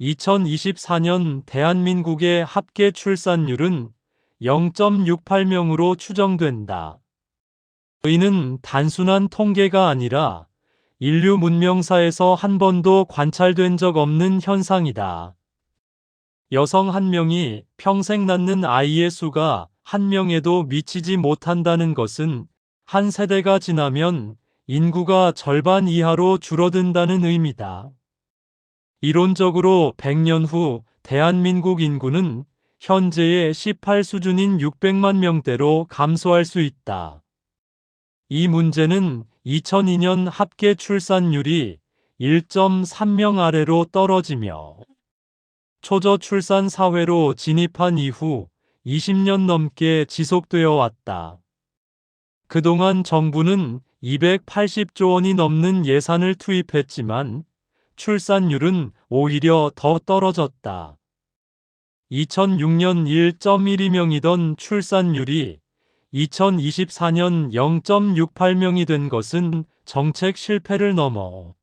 2024년 대한민국의 합계 출산율은 0.68명으로 추정된다. 이는 단순한 통계가 아니라 인류 문명사에서 한 번도 관찰된 적 없는 현상이다. 여성 한 명이 평생 낳는 아이의 수가 한 명에도 미치지 못한다는 것은 한 세대가 지나면 인구가 절반 이하로 줄어든다는 의미다. 이론적으로 100년 후 대한민국 인구는 현재의 18 수준인 600만 명대로 감소할 수 있다. 이 문제는 2002년 합계 출산율이 1.3명 아래로 떨어지며 초저 출산 사회로 진입한 이후 20년 넘게 지속되어 왔다. 그동안 정부는 280조 원이 넘는 예산을 투입했지만 출산율은 오히려 더 떨어졌다. 2006년 1.12명이던 출산율이 2024년 0.68명이 된 것은 정책 실패를 넘어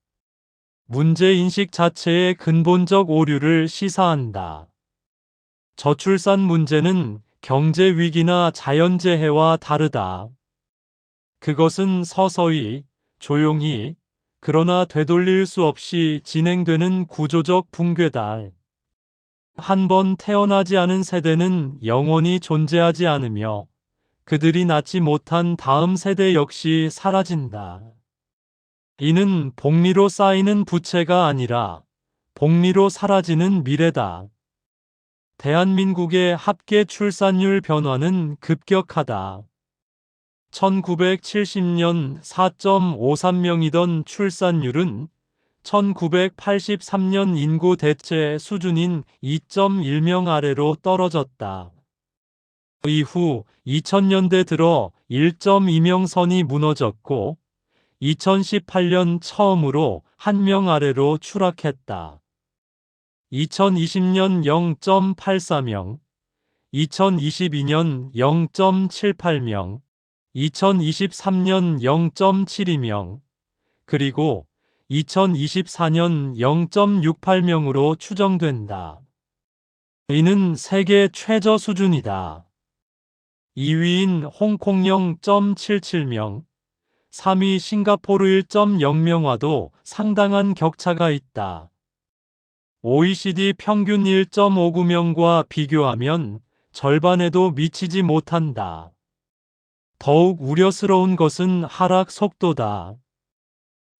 문제인식 자체의 근본적 오류를 시사한다. 저출산 문제는 경제 위기나 자연재해와 다르다. 그것은 서서히, 조용히, 그러나 되돌릴 수 없이 진행되는 구조적 붕괴다. 한 번 태어나지 않은 세대는 영원히 존재하지 않으며 그들이 낳지 못한 다음 세대 역시 사라진다. 이는 복리로 쌓이는 부채가 아니라 복리로 사라지는 미래다. 대한민국의 합계 출산율 변화는 급격하다. 1970년 4.53명이던 출산율은 1983년 인구 대체 수준인 2.1명 아래로 떨어졌다. 이후 2000년대 들어 1.2명 선이 무너졌고 2018년 처음으로 1명 아래로 추락했다. 2020년 0.84명, 2022년 0.78명, 2023년 0.72명, 그리고 2024년 0.68명으로 추정된다. 이는 세계 최저 수준이다. 2위인 홍콩 0.77명, 3위 싱가포르 1.0명와도 상당한 격차가 있다. OECD 평균 1.59명과 비교하면 절반에도 미치지 못한다. 더욱 우려스러운 것은 하락 속도다.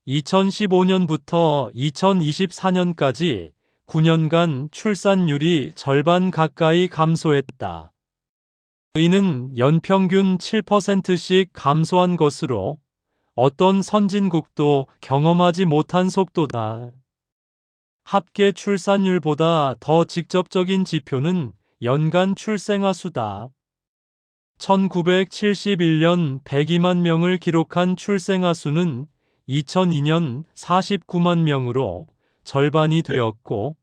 2015년부터 2024년까지 9년간 출산율이 절반 가까이 감소했다. 이는 연평균 7%씩 감소한 것으로 어떤 선진국도 경험하지 못한 속도다. 합계 출산율보다 더 직접적인 지표는 연간 출생아 수다. 1971년 102만 명을 기록한 출생아 수는 2002년 49만 명으로 절반이 되었고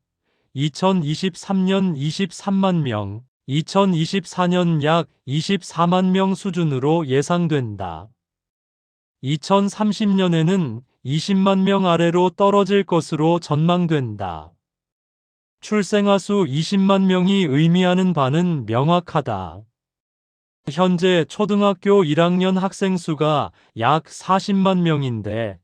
2023년 23만 명, 2024년 약 24만 명 수준으로 예상된다. 2030년에는 20만 명 아래로 떨어질 것으로 전망된다. 출생아 수 20만 명이 의미하는 바는 명확하다. 현재 초등학교 1학년 학생 수가 약 40만 명인데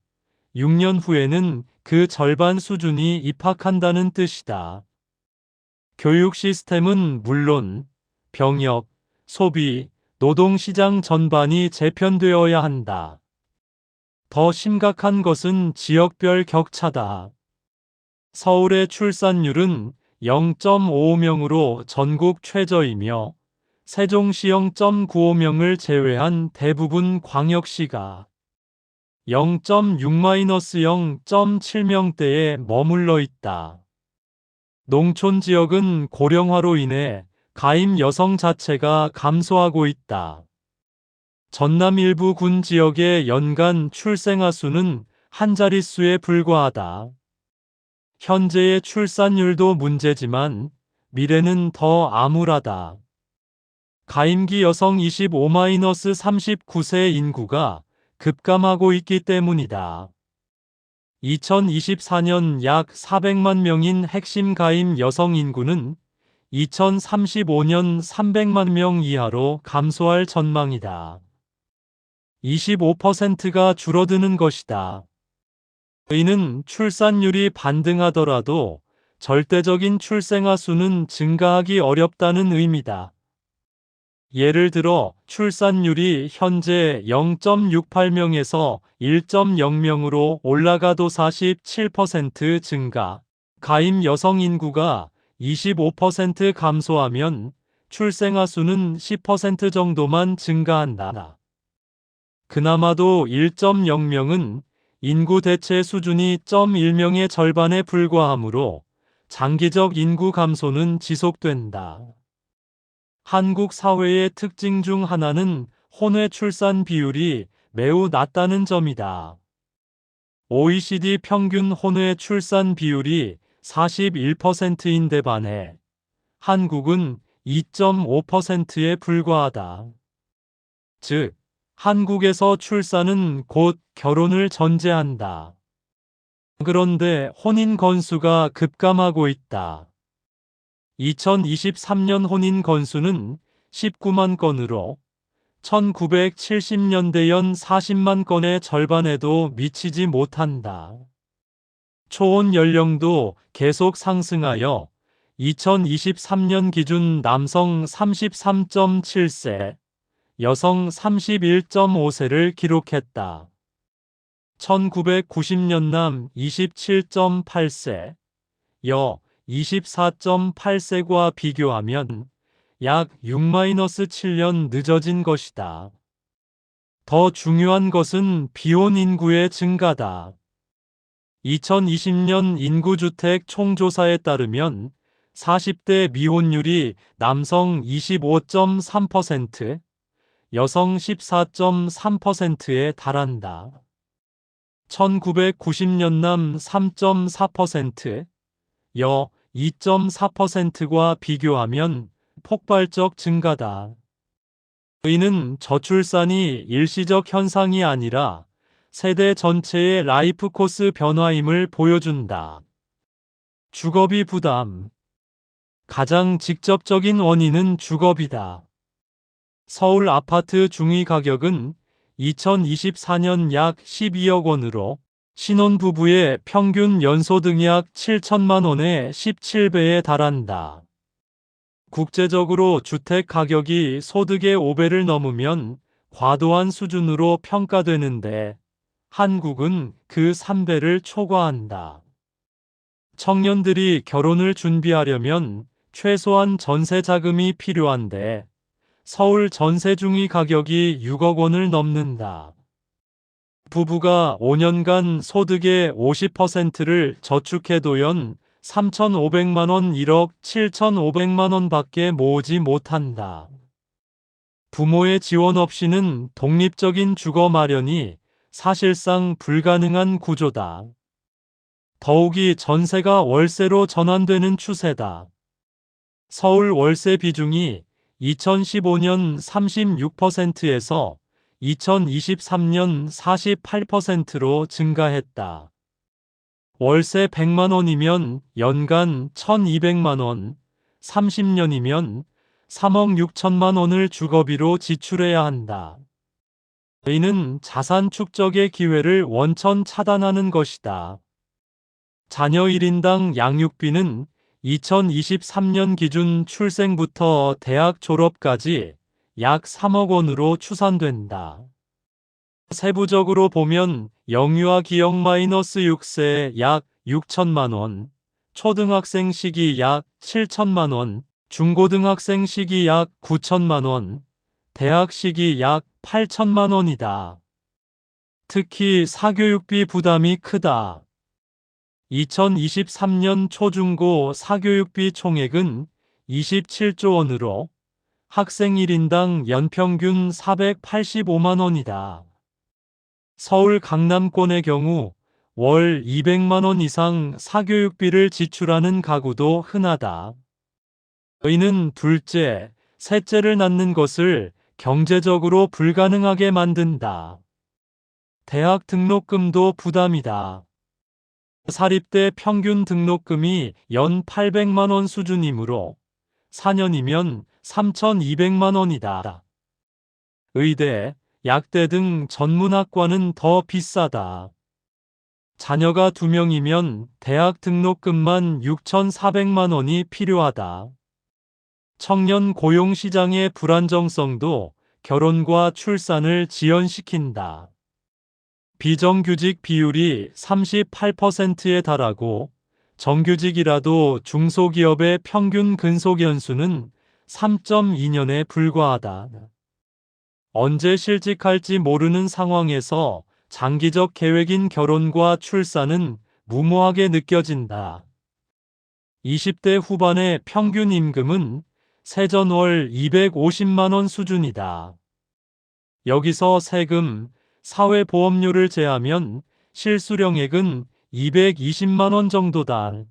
6년 후에는 그 절반 수준이 입학한다는 뜻이다. 교육 시스템은 물론 병역, 소비, 노동시장 전반이 재편되어야 한다. 더 심각한 것은 지역별 격차다. 서울의 출산율은 0.55명으로 전국 최저이며 세종시 0.95명을 제외한 대부분 광역시가 0.6-0.7명대에 머물러 있다. 농촌 지역은 고령화로 인해 가임 여성 자체가 감소하고 있다. 전남 일부 군 지역의 연간 출생아 수는 한 자릿수에 불과하다. 현재의 출산율도 문제지만 미래는 더 암울하다. 가임기 여성 25-39세 인구가 급감하고 있기 때문이다. 2024년 약 400만 명인 핵심 가임 여성 인구는 2035년 300만 명 이하로 감소할 전망이다. 25%가 줄어드는 것이다. 이는 출산율이 반등하더라도 절대적인 출생아 수는 증가하기 어렵다는 의미다. 예를 들어 출산율이 현재 0.68명에서 1.0명으로 올라가도 47% 증가, 가임 여성 인구가 25% 감소하면 출생아 수는 10% 정도만 증가한다. 그나마도 1.0명은 인구 대체 수준이 0.1명의 절반에 불과하므로 장기적 인구 감소는 지속된다. 한국 사회의 특징 중 하나는 혼외 출산 비율이 매우 낮다는 점이다. OECD 평균 혼외 출산 비율이 41%인데 반해 한국은 2.5%에 불과하다. 즉, 한국에서 출산은 곧 결혼을 전제한다. 그런데 혼인 건수가 급감하고 있다. 2023년 혼인 건수는 19만 건으로 1970년대 연 40만 건의 절반에도 미치지 못한다. 초혼 연령도 계속 상승하여 2023년 기준 남성 33.7세, 여성 31.5세를 기록했다. 1990년 남 27.8세, 여 24.8세과 비교하면 약 6-7년 늦어진 것이다. 더 중요한 것은 비혼 인구의 증가다. 2020년 인구주택 총조사에 따르면 40대 미혼율이 남성 25.3%, 여성 14.3%에 달한다. 1990년 남 3.4%, 여 2.4%과 비교하면 폭발적 증가다. 이는 저출산이 일시적 현상이 아니라 세대 전체의 라이프 코스 변화임을 보여준다. 주거비 부담. 가장 직접적인 원인은 주거비다. 서울 아파트 중위 가격은 2024년 약 12억 원으로 신혼부부의 평균 연소득 약 7천만 원의 17배에 달한다. 국제적으로 주택 가격이 소득의 5배를 넘으면 과도한 수준으로 평가되는데 한국은 그 3배를 초과한다. 청년들이 결혼을 준비하려면 최소한 전세 자금이 필요한데 서울 전세 중위 가격이 6억 원을 넘는다. 부부가 5년간 소득의 50%를 저축해도 연 3,500만 원 1억 7,500만 원밖에 모으지 못한다. 부모의 지원 없이는 독립적인 주거 마련이 사실상 불가능한 구조다. 더욱이 전세가 월세로 전환되는 추세다. 서울 월세 비중이 2015년 36%에서 2023년 48%로 증가했다. 월세 100만 원이면 연간 1,200만 원, 30년이면 3억 6천만 원을 주거비로 지출해야 한다. 이는 자산 축적의 기회를 원천 차단하는 것이다. 자녀 1인당 양육비는 2023년 기준 출생부터 대학 졸업까지 약 3억 원으로 추산된다. 세부적으로 보면 영유아 기억 -6세 약 6천만 원, 초등학생 시기 약 7천만 원, 중고등학생 시기 약 9천만 원, 대학 시기 약 8천만 원이다. 특히 사교육비 부담이 크다. 2023년 초중고 사교육비 총액은 27조 원으로 학생 1인당 연평균 485만 원이다. 서울 강남권의 경우 월 200만 원 이상 사교육비를 지출하는 가구도 흔하다. 이는 둘째, 셋째를 낳는 것을 경제적으로 불가능하게 만든다. 대학 등록금도 부담이다. 사립대 평균 등록금이 연 800만 원 수준이므로 4년이면 3,200만 원이다. 의대, 약대 등 전문학과는 더 비싸다. 자녀가 2명이면 대학 등록금만 6,400만 원이 필요하다. 청년 고용 시장의 불안정성도 결혼과 출산을 지연시킨다. 비정규직 비율이 38%에 달하고 정규직이라도 중소기업의 평균 근속 연수는 3.2년에 불과하다. 언제 실직할지 모르는 상황에서 장기적 계획인 결혼과 출산은 무모하게 느껴진다. 20대 후반의 평균 임금은 세전 월 250만 원 수준이다. 여기서 세금, 사회보험료를 제하면 실수령액은 220만 원 정도다.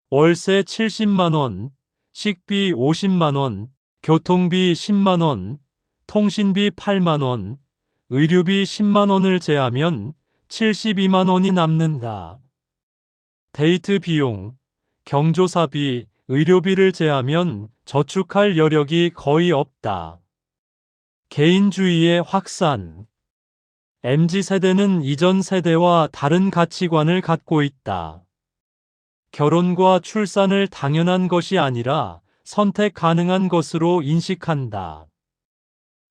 월세 70만 원, 식비 50만 원, 교통비 10만 원, 통신비 8만 원, 의료비 10만 원을 제하면 72만 원이 남는다. 데이트 비용, 경조사비, 의료비를 제하면 저축할 여력이 거의 없다. 개인주의의 확산. MZ세대는 이전 세대와 다른 가치관을 갖고 있다. 결혼과 출산을 당연한 것이 아니라 선택 가능한 것으로 인식한다.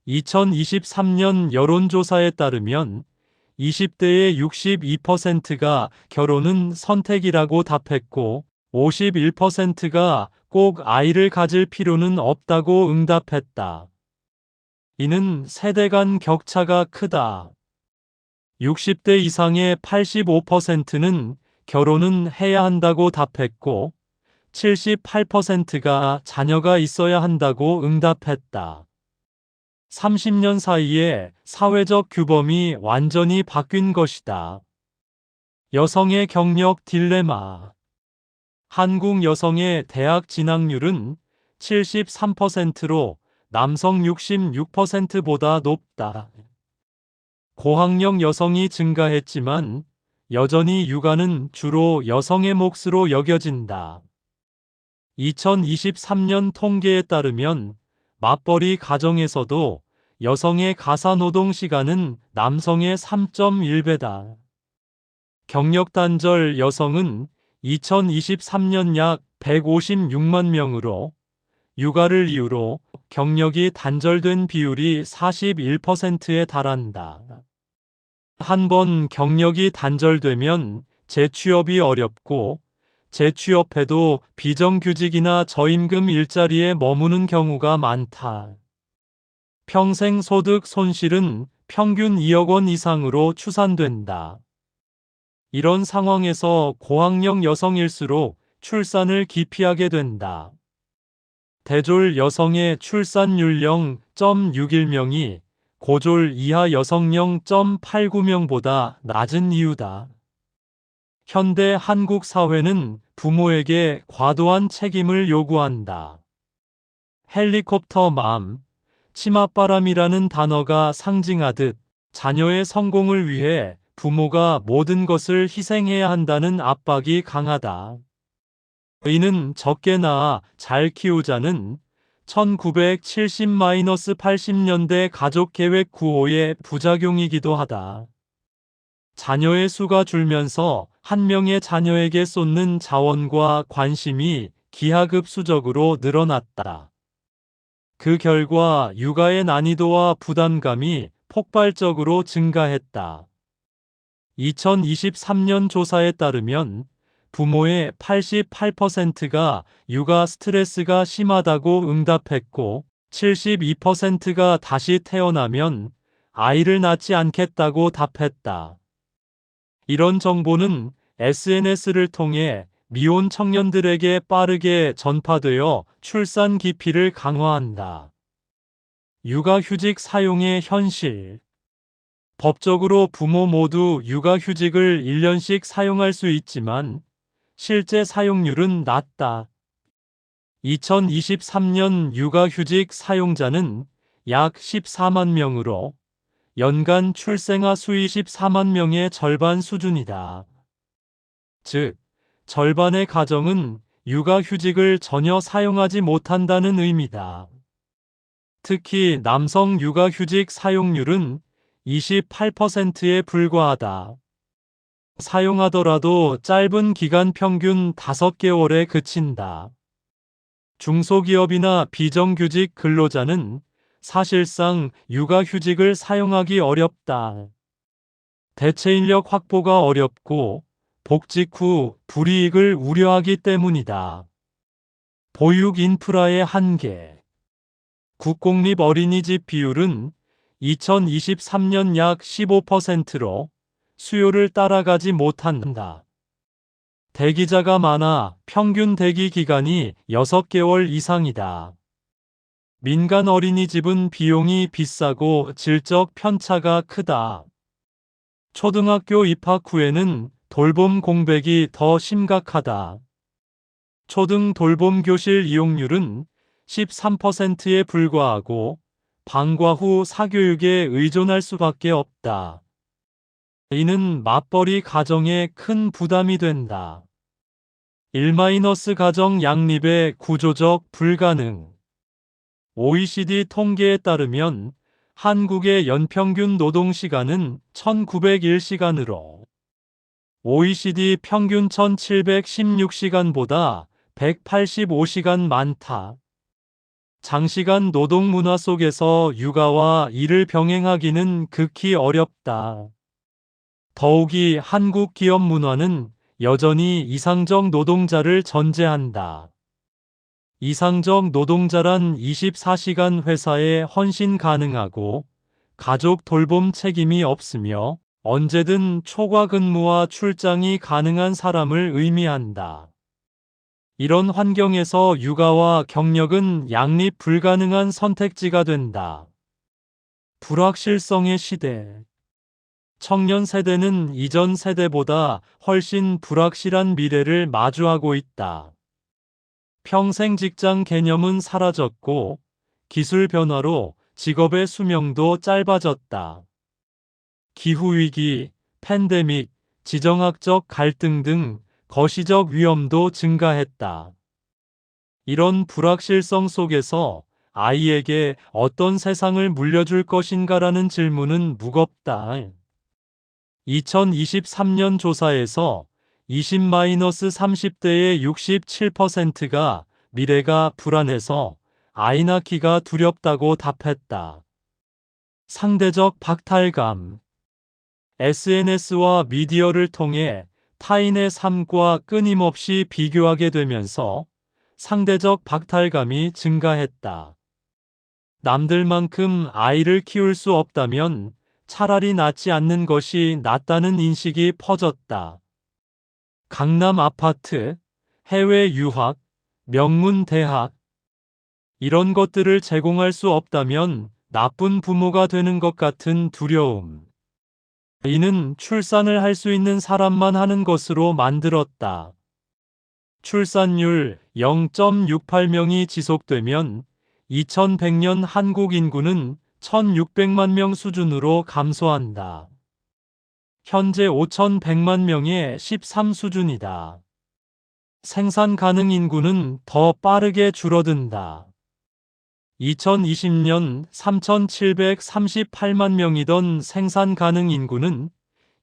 2023년 여론조사에 따르면 20대의 62%가 결혼은 선택이라고 답했고 51%가 꼭 아이를 가질 필요는 없다고 응답했다. 이는 세대 간 격차가 크다. 60대 이상의 85%는 결혼은 해야 한다고 답했고 78%가 자녀가 있어야 한다고 응답했다. 30년 사이에 사회적 규범이 완전히 바뀐 것이다. 여성의 경력 딜레마. 한국 여성의 대학 진학률은 73%로 남성 66%보다 높다. 고학력 여성이 증가했지만 여전히 육아는 주로 여성의 몫으로 여겨진다. 2023년 통계에 따르면 맞벌이 가정에서도 여성의 가사노동 시간은 남성의 3.1배다. 경력 단절 여성은 2023년 약 156만 명으로 육아를 이유로 경력이 단절된 비율이 41%에 달한다. 한번 경력이 단절되면 재취업이 어렵고 재취업해도 비정규직이나 저임금 일자리에 머무는 경우가 많다. 평생 소득 손실은 평균 2억 원 이상으로 추산된다. 이런 상황에서 고학력 여성일수록 출산을 기피하게 된다. 대졸 여성의 출산율 0.61명이 고졸 이하 여성 0.89명보다 낮은 이유다. 현대 한국 사회는 부모에게 과도한 책임을 요구한다. 헬리콥터맘, 치맛바람이라는 단어가 상징하듯 자녀의 성공을 위해 부모가 모든 것을 희생해야 한다는 압박이 강하다. 이는 적게 낳아 잘 키우자는 1970-80년대 가족계획 9호의 부작용이기도 하다. 자녀의 수가 줄면서 한 명의 자녀에게 쏟는 자원과 관심이 기하급수적으로 늘어났다. 그 결과 육아의 난이도와 부담감이 폭발적으로 증가했다. 2023년 조사에 따르면 부모의 88%가 육아 스트레스가 심하다고 응답했고 72%가 다시 태어나면 아이를 낳지 않겠다고 답했다. 이런 정보는 SNS를 통해 미혼 청년들에게 빠르게 전파되어 출산 기피를 강화한다. 육아휴직 사용의 현실. 법적으로 부모 모두 육아휴직을 1년씩 사용할 수 있지만 실제 사용률은 낮다. 2023년 육아휴직 사용자는 약 14만 명으로 연간 출생아 수 24만 명의 절반 수준이다. 즉, 절반의 가정은 육아휴직을 전혀 사용하지 못한다는 의미다. 특히 남성 육아휴직 사용률은 28%에 불과하다. 사용하더라도 짧은 기간 평균 5개월에 그친다. 중소기업이나 비정규직 근로자는 사실상 육아휴직을 사용하기 어렵다. 대체 인력 확보가 어렵고 복직 후 불이익을 우려하기 때문이다. 보육 인프라의 한계. 국공립 어린이집 비율은 2023년 약 15%로 수요를 따라가지 못한다. 대기자가 많아 평균 대기 기간이 6개월 이상이다. 민간 어린이집은 비용이 비싸고 질적 편차가 크다. 초등학교 입학 후에는 돌봄 공백이 더 심각하다. 초등 돌봄 교실 이용률은 13%에 불과하고 방과 후 사교육에 의존할 수밖에 없다. 이는 맞벌이 가정에 큰 부담이 된다. 1- 가정 양립의 구조적 불가능. OECD 통계에 따르면 한국의 연평균 노동시간은 1901시간으로 OECD 평균 1716시간보다 185시간 많다. 장시간 노동 문화 속에서 육아와 일을 병행하기는 극히 어렵다. 더욱이 한국 기업 문화는 여전히 이상적 노동자를 전제한다. 이상적 노동자란 24시간 회사에 헌신 가능하고 가족 돌봄 책임이 없으며 언제든 초과 근무와 출장이 가능한 사람을 의미한다. 이런 환경에서 육아와 경력은 양립 불가능한 선택지가 된다. 불확실성의 시대. 청년 세대는 이전 세대보다 훨씬 불확실한 미래를 마주하고 있다. 평생 직장 개념은 사라졌고 기술 변화로 직업의 수명도 짧아졌다. 기후위기, 팬데믹, 지정학적 갈등 등 거시적 위험도 증가했다. 이런 불확실성 속에서 아이에게 어떤 세상을 물려줄 것인가라는 질문은 무겁다. 2023년 조사에서 20-30대의 67%가 미래가 불안해서 아이 낳기가 두렵다고 답했다. 상대적 박탈감. SNS와 미디어를 통해 타인의 삶과 끊임없이 비교하게 되면서 상대적 박탈감이 증가했다. 남들만큼 아이를 키울 수 없다면 차라리 낳지 않는 것이 낫다는 인식이 퍼졌다. 강남 아파트, 해외 유학, 명문 대학. 이런 것들을 제공할 수 없다면 나쁜 부모가 되는 것 같은 두려움. 이는 출산을 할 수 있는 사람만 하는 것으로 만들었다. 출산율 0.68명이 지속되면 2100년 한국 인구는 1600만 명 수준으로 감소한다. 현재 5100만 명의 13 수준이다. 생산 가능 인구는 더 빠르게 줄어든다. 2020년 3738만 명이던 생산 가능 인구는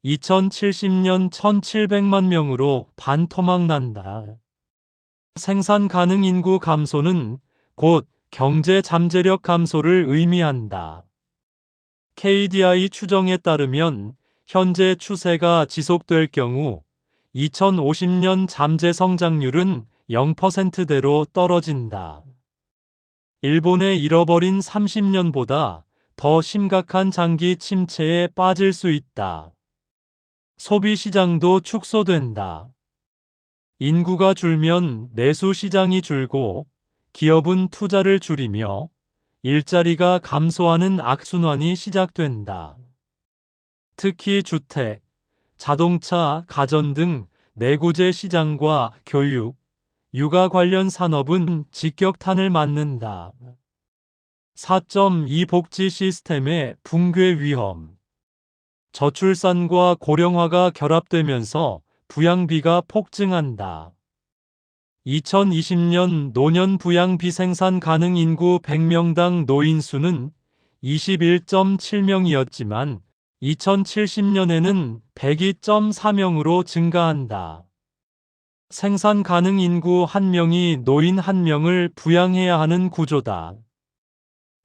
2070년 1700만 명으로 반토막 난다. 생산 가능 인구 감소는 곧 경제 잠재력 감소를 의미한다. KDI 추정에 따르면 현재 추세가 지속될 경우 2050년 잠재 성장률은 0%대로 떨어진다. 일본의 잃어버린 30년보다 더 심각한 장기 침체에 빠질 수 있다. 소비 시장도 축소된다. 인구가 줄면 내수 시장이 줄고 기업은 투자를 줄이며 일자리가 감소하는 악순환이 시작된다. 특히 주택, 자동차, 가전 등 내구재 시장과 교육, 육아 관련 산업은 직격탄을 맞는다. 4.2 복지 시스템의 붕괴 위험. 저출산과 고령화가 결합되면서 부양비가 폭증한다. 2020년 노년 부양비 생산 가능 인구 100명당 노인 수는 21.7명이었지만 2070년에는 102.4명으로 증가한다. 생산 가능 인구 1명이 노인 1명을 부양해야 하는 구조다.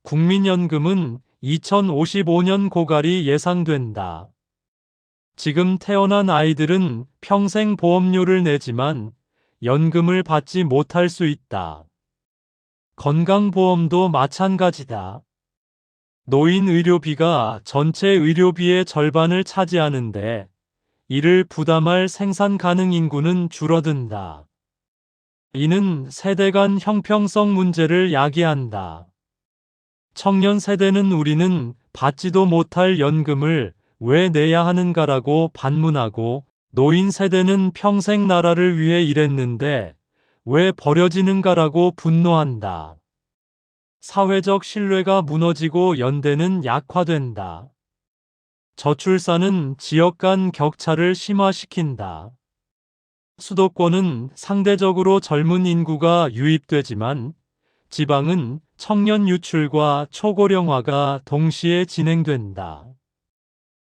국민연금은 2055년 고갈이 예상된다. 지금 태어난 아이들은 평생 보험료를 내지만 연금을 받지 못할 수 있다. 건강보험도 마찬가지다. 노인 의료비가 전체 의료비의 절반을 차지하는데 이를 부담할 생산 가능 인구는 줄어든다. 이는 세대 간 형평성 문제를 야기한다. 청년 세대는 우리는 받지도 못할 연금을 왜 내야 하는가라고 반문하고, 노인 세대는 평생 나라를 위해 일했는데 왜 버려지는가라고 분노한다. 사회적 신뢰가 무너지고 연대는 약화된다. 저출산은 지역 간 격차를 심화시킨다. 수도권은 상대적으로 젊은 인구가 유입되지만 지방은 청년 유출과 초고령화가 동시에 진행된다.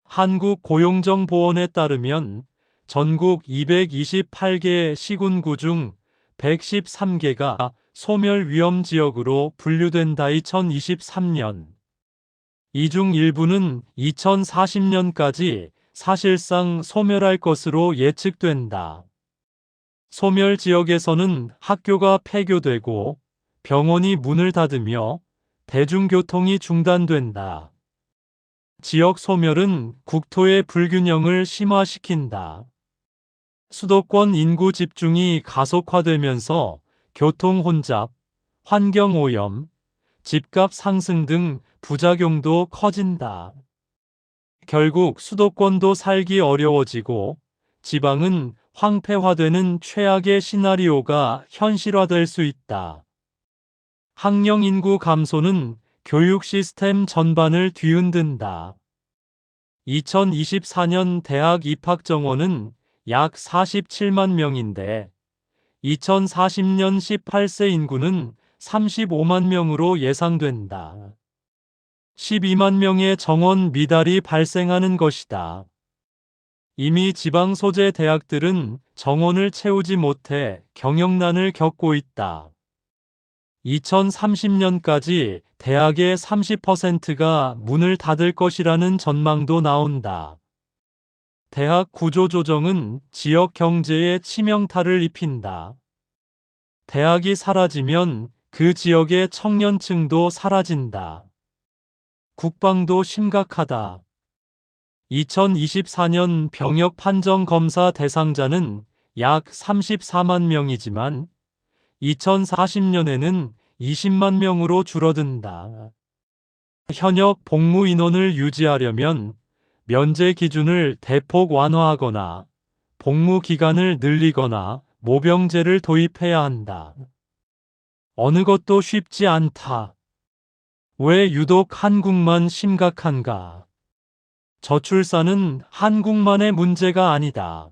한국고용정보원에 따르면 전국 228개 시군구 중 113개가 소멸 위험 지역으로 분류된다. 2023년. 이 중 일부는 2040년까지 사실상 소멸할 것으로 예측된다. 소멸 지역에서는 학교가 폐교되고 병원이 문을 닫으며 대중교통이 중단된다. 지역 소멸은 국토의 불균형을 심화시킨다. 수도권 인구 집중이 가속화되면서 교통 혼잡, 환경 오염, 집값 상승 등 부작용도 커진다. 결국 수도권도 살기 어려워지고 지방은 황폐화되는 최악의 시나리오가 현실화될 수 있다. 학령 인구 감소는 교육 시스템 전반을 뒤흔든다. 2024년 대학 입학 정원은 약 47만 명인데 2040년 18세 인구는 35만 명으로 예상된다. 12만 명의 정원 미달이 발생하는 것이다. 이미 지방 소재 대학들은 정원을 채우지 못해 경영난을 겪고 있다. 2030년까지 대학의 30%가 문을 닫을 것이라는 전망도 나온다. 대학 구조조정은 지역 경제에 치명타를 입힌다. 대학이 사라지면 그 지역의 청년층도 사라진다. 국방도 심각하다. 2024년 병역 판정 검사 대상자는 약 34만 명이지만 2040년에는 20만 명으로 줄어든다. 현역 복무 인원을 유지하려면 면제 기준을 대폭 완화하거나 복무 기간을 늘리거나 모병제를 도입해야 한다. 어느 것도 쉽지 않다. 왜 유독 한국만 심각한가? 저출산은 한국만의 문제가 아니다.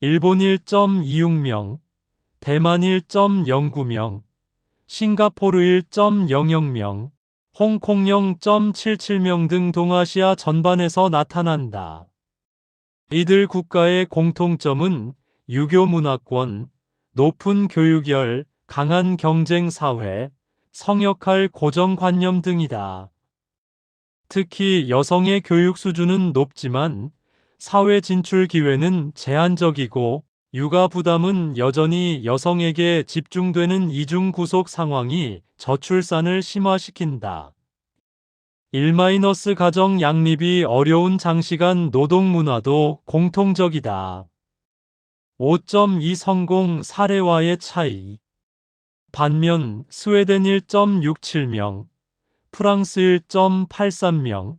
일본 1.26명, 대만 1.09명, 싱가포르 1.00명, 홍콩 0.77명 등 동아시아 전반에서 나타난다. 이들 국가의 공통점은 유교 문화권, 높은 교육열, 강한 경쟁 사회, 성역할 고정관념 등이다. 특히 여성의 교육 수준은 높지만 사회 진출 기회는 제한적이고 육아 부담은 여전히 여성에게 집중되는 이중 구속 상황이 저출산을 심화시킨다. 1- 가정 양립이 어려운 장시간 노동 문화도 공통적이다. 5.2 성공 사례와의 차이. 반면 스웨덴 1.67명, 프랑스 1.83명,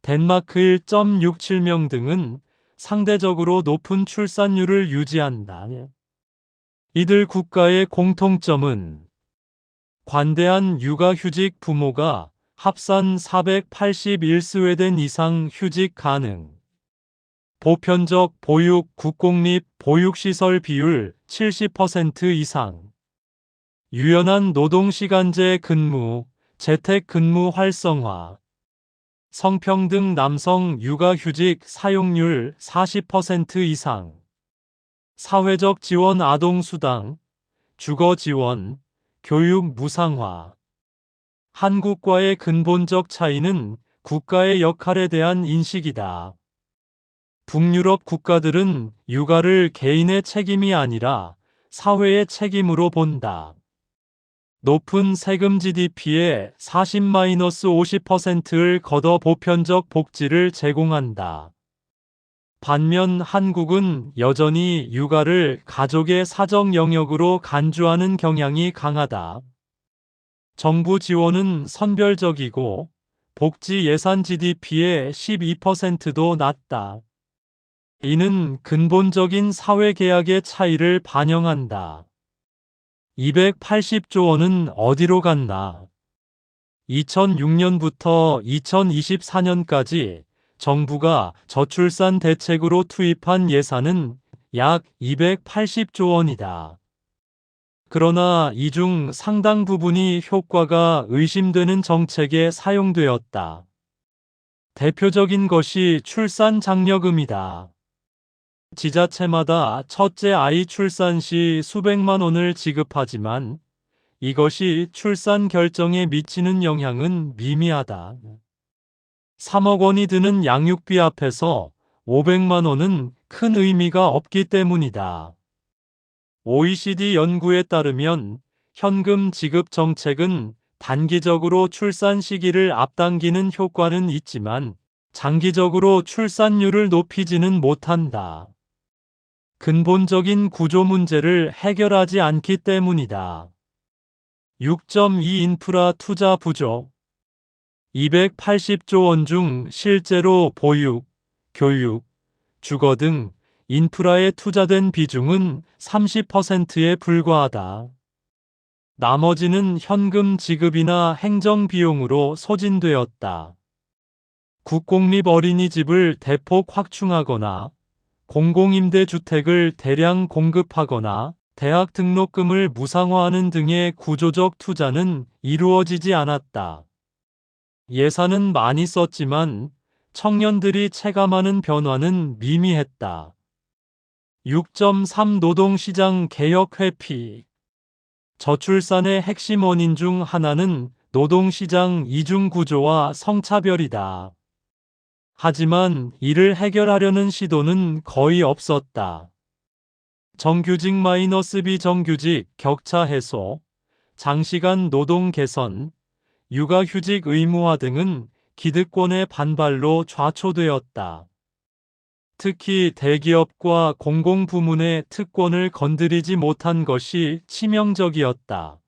덴마크 1.67명 등은 상대적으로 높은 출산율을 유지한다. 이들 국가의 공통점은 관대한 육아휴직 부모가 합산 481 스웨덴 이상 휴직 가능, 보편적 보육 국공립 보육시설 비율 70% 이상. 유연한 노동시간제 근무, 재택근무 활성화. 성평등 남성 육아휴직 사용률 40% 이상. 사회적 지원 아동수당, 주거지원, 교육 무상화. 한국과의 근본적 차이는 국가의 역할에 대한 인식이다. 북유럽 국가들은 육아를 개인의 책임이 아니라 사회의 책임으로 본다. 높은 세금 GDP의 40-50%를 걷어 보편적 복지를 제공한다. 반면 한국은 여전히 육아를 가족의 사정 영역으로 간주하는 경향이 강하다. 정부 지원은 선별적이고 복지 예산 GDP의 12%도 낮다. 이는 근본적인 사회계약의 차이를 반영한다. 280조 원은 어디로 갔나? 2006년부터 2024년까지 정부가 저출산 대책으로 투입한 예산은 약 280조 원이다. 그러나 이 중 상당 부분이 효과가 의심되는 정책에 사용되었다. 대표적인 것이 출산 장려금이다. 지자체마다 첫째 아이 출산 시 수백만 원을 지급하지만 이것이 출산 결정에 미치는 영향은 미미하다. 3억 원이 드는 양육비 앞에서 500만 원은 큰 의미가 없기 때문이다. OECD 연구에 따르면 현금 지급 정책은 단기적으로 출산 시기를 앞당기는 효과는 있지만 장기적으로 출산율을 높이지는 못한다. 근본적인 구조 문제를 해결하지 않기 때문이다. 6.2 인프라 투자 부족. 280조 원 중 실제로 보육, 교육, 주거 등 인프라에 투자된 비중은 30%에 불과하다. 나머지는 현금 지급이나 행정 비용으로 소진되었다. 국공립 어린이집을 대폭 확충하거나 공공임대주택을 대량 공급하거나 대학 등록금을 무상화하는 등의 구조적 투자는 이루어지지 않았다. 예산은 많이 썼지만 청년들이 체감하는 변화는 미미했다. 6.3 노동시장 개혁 회피. 저출산의 핵심 원인 중 하나는 노동시장 이중 구조와 성차별이다. 하지만 이를 해결하려는 시도는 거의 없었다. 정규직 비정규직 격차 해소, 장시간 노동 개선, 육아휴직 의무화 등은 기득권의 반발로 좌초되었다. 특히 대기업과 공공부문의 특권을 건드리지 못한 것이 치명적이었다.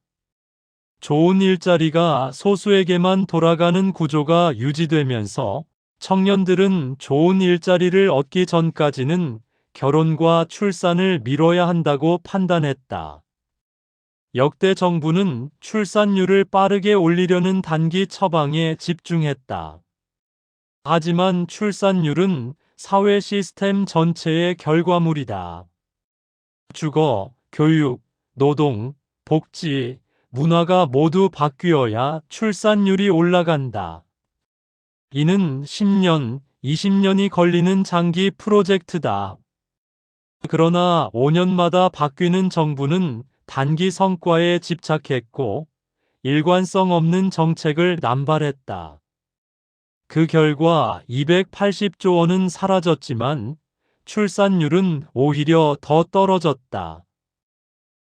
좋은 일자리가 소수에게만 돌아가는 구조가 유지되면서 청년들은 좋은 일자리를 얻기 전까지는 결혼과 출산을 미뤄야 한다고 판단했다. 역대 정부는 출산율을 빠르게 올리려는 단기 처방에 집중했다. 하지만 출산율은 사회 시스템 전체의 결과물이다. 주거, 교육, 노동, 복지, 문화가 모두 바뀌어야 출산율이 올라간다. 이는 10년, 20년이 걸리는 장기 프로젝트다. 그러나 5년마다 바뀌는 정부는 단기 성과에 집착했고 일관성 없는 정책을 남발했다. 그 결과 280조 원은 사라졌지만 출산율은 오히려 더 떨어졌다.